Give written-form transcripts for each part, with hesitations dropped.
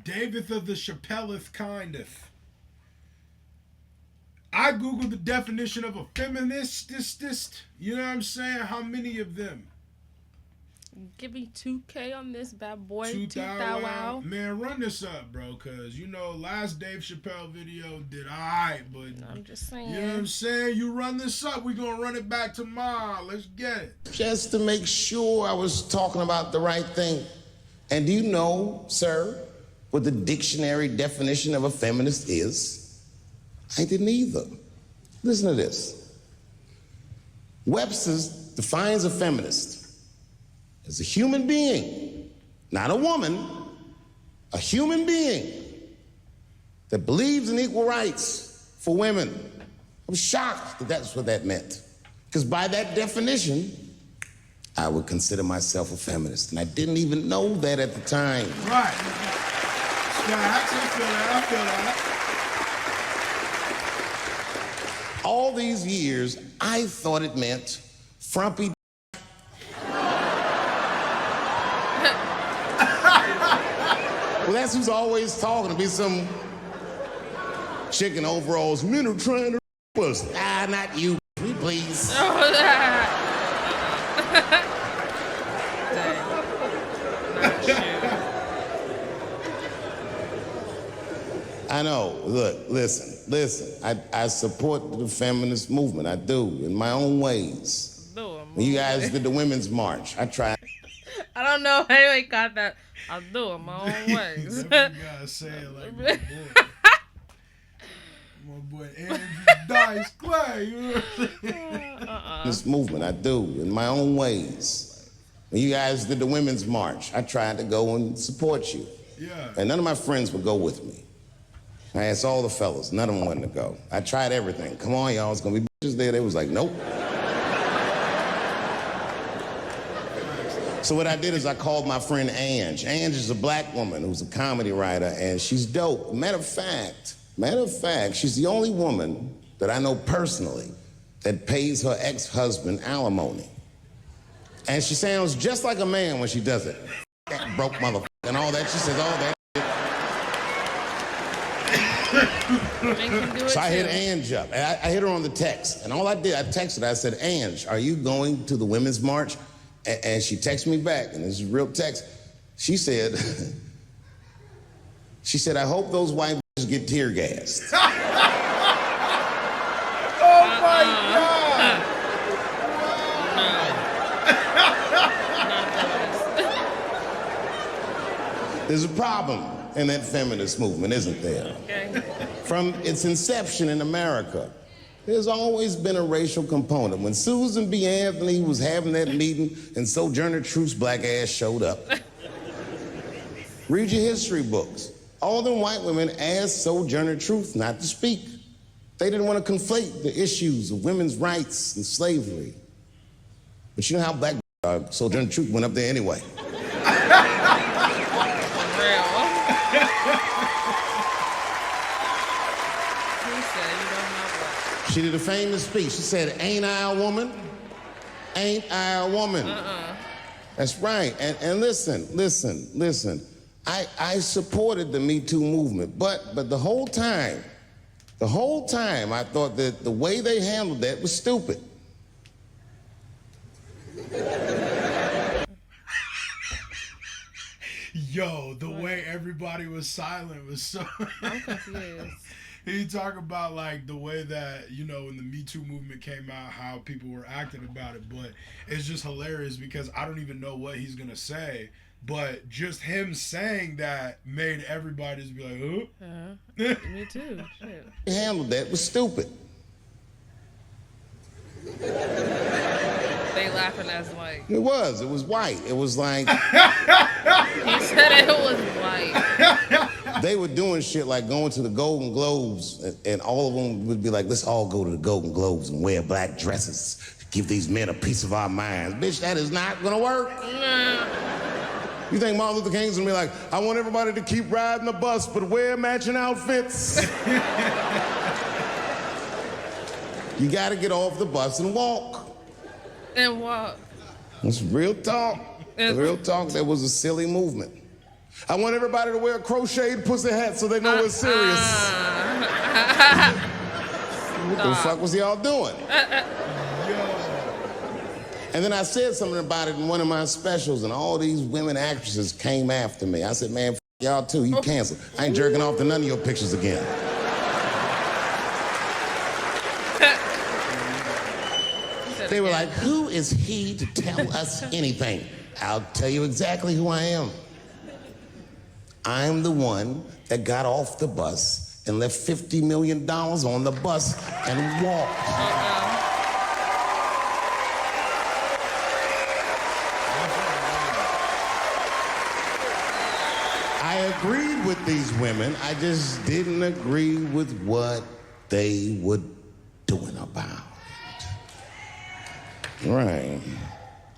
David of the Chappelleth kindeth. I googled the definition of a feminist. You know what I'm saying? How many of them? Give me 2K on this bad boy. 2,000. Wow. Man, run this up, bro, because, you know, last Dave Chappelle video did all right, but... I'm just saying. You know what I'm saying? You run this up, we going to run it back tomorrow. Let's get it. Just to make sure I was talking about the right thing. And do you know, sir, what the dictionary definition of a feminist is? I didn't either. Listen to this. Webster's defines a feminist as a human being, not a woman, a human being that believes in equal rights for women. I was shocked that that's what that meant. Because by that definition, I would consider myself a feminist. And I didn't even know that at the time. Right. I feel that. All these years, I thought it meant frumpy. Well, that's who's always talking. To be some chick in overalls. Men are trying to us. Ah, not you, please. I know. Look, listen. I support the feminist movement. I do, in my own ways. When you guys did the Women's March, I tried. I don't know. I ain't got that. I'll do it my own ways. You gotta say it like my boy. My boy Andrew Dice Clay. You know what I'm saying? This movement, I do, in my own ways. When you guys did the Women's March, I tried to go and support you. Yeah. And none of my friends would go with me. I asked all the fellas, none of them wanted to go. I tried everything. Come on, y'all, it's gonna be bitches there. They was like, nope. So what I did is I called my friend Ange. Ange is a black woman who's a comedy writer, and she's dope. Matter of fact, she's the only woman that I know personally that pays her ex-husband alimony. And she sounds just like a man when she does it. That broke motherfucker and all that. She says all that. So I hit Ange up. And I hit her on the text. And all I did, I texted her. I said, Ange, are you going to the Women's March? And she texted me back, and this is real text. She said, I hope those white bitches get tear gassed. Oh my God! There's a problem in that feminist movement, isn't there? Okay. From its inception in America, there's always been a racial component. When Susan B. Anthony was having that meeting and Sojourner Truth's black ass showed up, read your history books. All them white women asked Sojourner Truth not to speak. They didn't want to conflate the issues of women's rights and slavery. But you know how black Sojourner Truth went up there anyway. She did a famous speech. She said, ain't I a woman? Ain't I a woman? That's right. And listen. I supported the Me Too movement, but the whole time I thought that the way they handled that was stupid. Yo, the way everybody was silent was so... I'm confused. He talk about like the way that, you know, when the Me Too movement came out, how people were acting about it, but it's just hilarious because I don't even know what he's gonna say, but just him saying that made everybody just be like, huh? Me too. Shit. They handled that was stupid. They laughing as white. It was white. It was like... He said it was white. They were doing shit like going to the Golden Globes, and all of them would be like, let's all go to the Golden Globes and wear black dresses. Give these men a piece of our minds. Bitch, that is not gonna work. You think Martin Luther King's gonna be like, I want everybody to keep riding the bus, but wear matching outfits? You gotta get off the bus and walk. And walk. It's real talk. Real talk, that was a silly movement. I want everybody to wear a crocheted pussy hat so they know we're serious. What the fuck was y'all doing? And then I said something about it in one of my specials, and all these women actresses came after me. I said, man, f y'all too, you canceled. I ain't jerking off to none of your pictures again. They were like, who is he to tell us anything? I'll tell you exactly who I am. I'm the one that got off the bus and left $50 million on the bus and walked. I agreed with these women. I just didn't agree with what they were doing about it.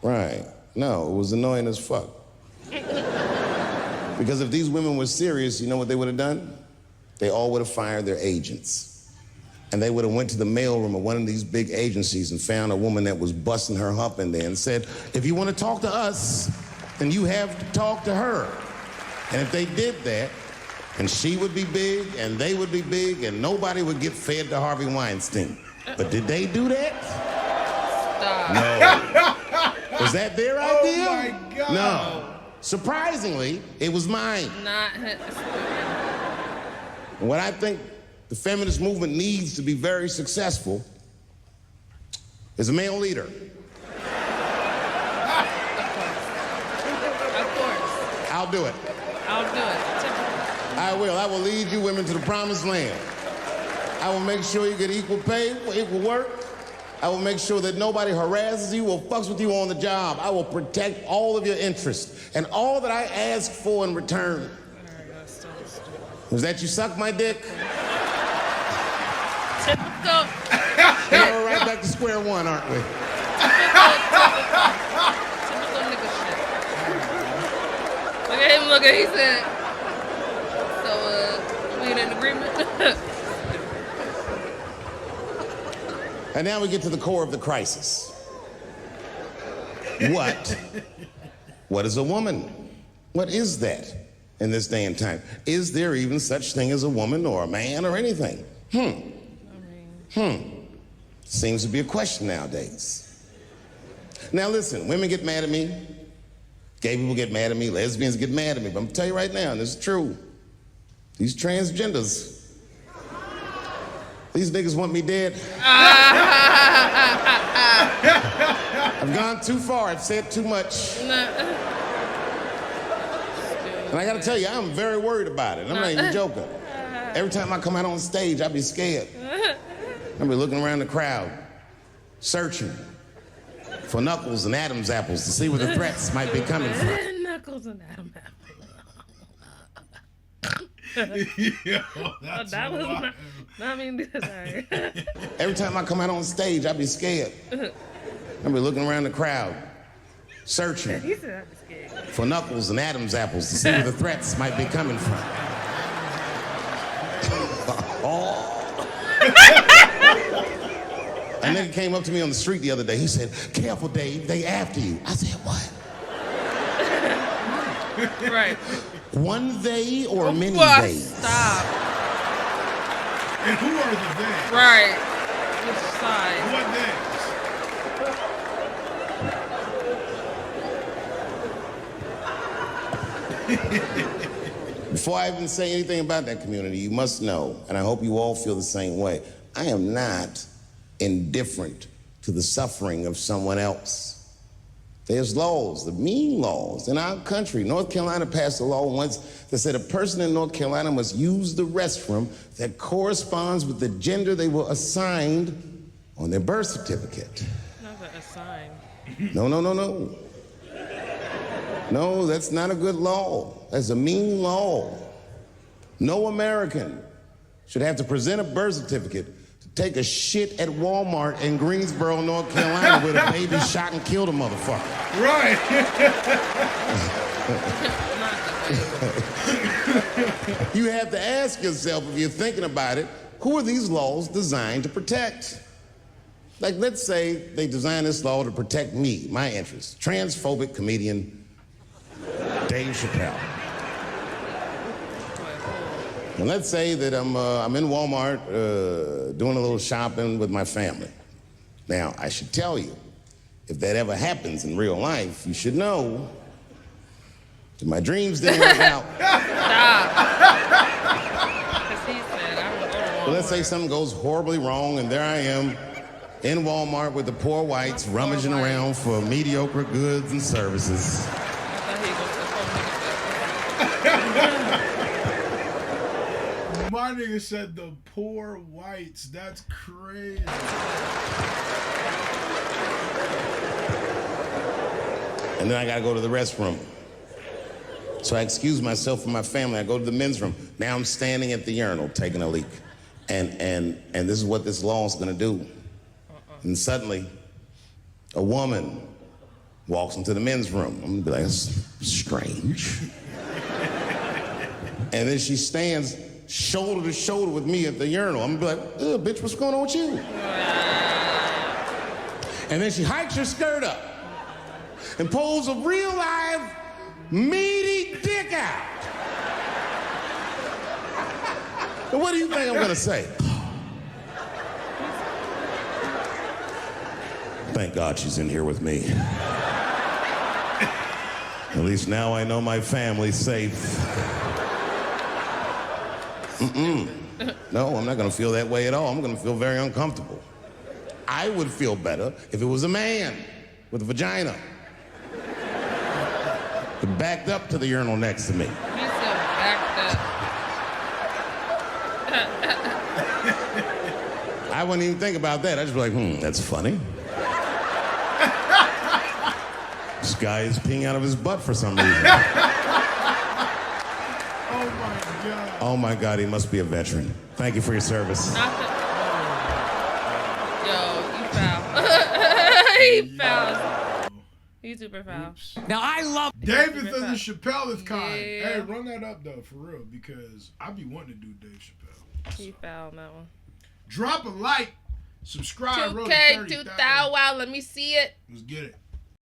Right. No, it was annoying as fuck. Because if these women were serious, you know what they would have done? They all would have fired their agents. And they would have went to the mailroom of one of these big agencies and found a woman that was busting her hump in there and said, if you want to talk to us, then you have to talk to her. And if they did that, and she would be big, and they would be big, and nobody would get fed to Harvey Weinstein. But did they do that? Stop. No. Was that their idea? Oh my God. No. Surprisingly, it was mine. Not. And what I think the feminist movement needs to be very successful is a male leader. Of course. I'll do it. I'll do it. I will. I will lead you women to the promised land. I will make sure you get equal pay for equal work. I will make sure that nobody harasses you or fucks with you on the job. I will protect all of your interests. And all that I ask for in return was that you suck my dick. Typical. Now we're right back to square one, aren't we? Typical nigga shit. Look at him, he said, so, we in agreement? And now we get to the core of the crisis. What is a woman? What is that in this day and time? Is there even such thing as a woman or a man or anything? Seems to be a question nowadays. Now listen, women get mad at me. Gay people get mad at me. Lesbians get mad at me. But I'm gonna tell you right now, and this is true. These transgenders, these niggas want me dead. I've gone too far. I've said too much. And I gotta tell you, I'm very worried about it. I'm not even joking. Every time I come out on stage, I be scared. I be looking around the crowd, searching for Knuckles and Adam's apples to see where the threats might be coming from. Knuckles and Adam's apples. Yo, that's that was wild. not me. Sorry. Every time I come out on stage, I be scared. I be looking around the crowd, searching He said I was scared. for Knuckles and Adam's apples to see where the threats might be coming from. A nigga came up to me on the street the other day. He said, careful, Dave, they after you. I said, what? Right. One they or many What? days? Stop. And who are the they? Right. Which side? What days? Before I even say anything about that community, you must know, and I hope you all feel the same way, I am not indifferent to the suffering of someone else. There's laws, the mean laws in our country. North Carolina passed a law once that said a person in North Carolina must use the restroom that corresponds with the gender they were assigned on their birth certificate. Not a sign. No. No, that's not a good law. That's a mean law. No American should have to present a birth certificate to take a shit at Walmart in Greensboro, North Carolina, where the baby shot and killed a motherfucker. Right. You have to ask yourself, if you're thinking about it, who are these laws designed to protect? Like, let's say they designed this law to protect me, my interests. Transphobic comedian Dave Chappelle. And let's say that I'm in Walmart doing a little shopping with my family. Now, I should tell you, if that ever happens in real life, you should know that my dreams didn't work out. Stop. Because he said, I don't go to Walmart. But let's say something goes horribly wrong, and there I am in Walmart with the poor whites rummaging around for mediocre goods and services. I thought he was the My nigga said the poor whites. That's crazy. And then I gotta go to the restroom. So I excuse myself from my family. I go to the men's room. Now I'm standing at the urinal taking a leak. And this is what this law is gonna do. And suddenly, a woman walks into the men's room. I'm gonna be like, that's strange. And then she stands shoulder to shoulder with me at the urinal. I'm gonna be like, ugh, bitch, what's going on with you? And then she hikes her skirt up and pulls a real live meaty dick out. And what do you think I'm gonna say? Thank God she's in here with me. At least now I know my family's safe. No, I'm not gonna feel that way at all. I'm gonna feel very uncomfortable. I would feel better if it was a man with a vagina. Backed up to the urinal next to me. He said backed up. I wouldn't even think about that. I'd just be like, that's funny. This guy is peeing out of his butt for some reason. Oh my God. Oh my God, he must be a veteran. Thank you for your service. Yo, you foul. He foul. He's super foul. Now I love David says the Chappelle is kind. Yeah. Hey, run that up though, for real, because I be wanting to do Dave Chappelle. He foul on that one. Drop a like, subscribe. 2K, 2,000. Wow, let me see it. Let's get it.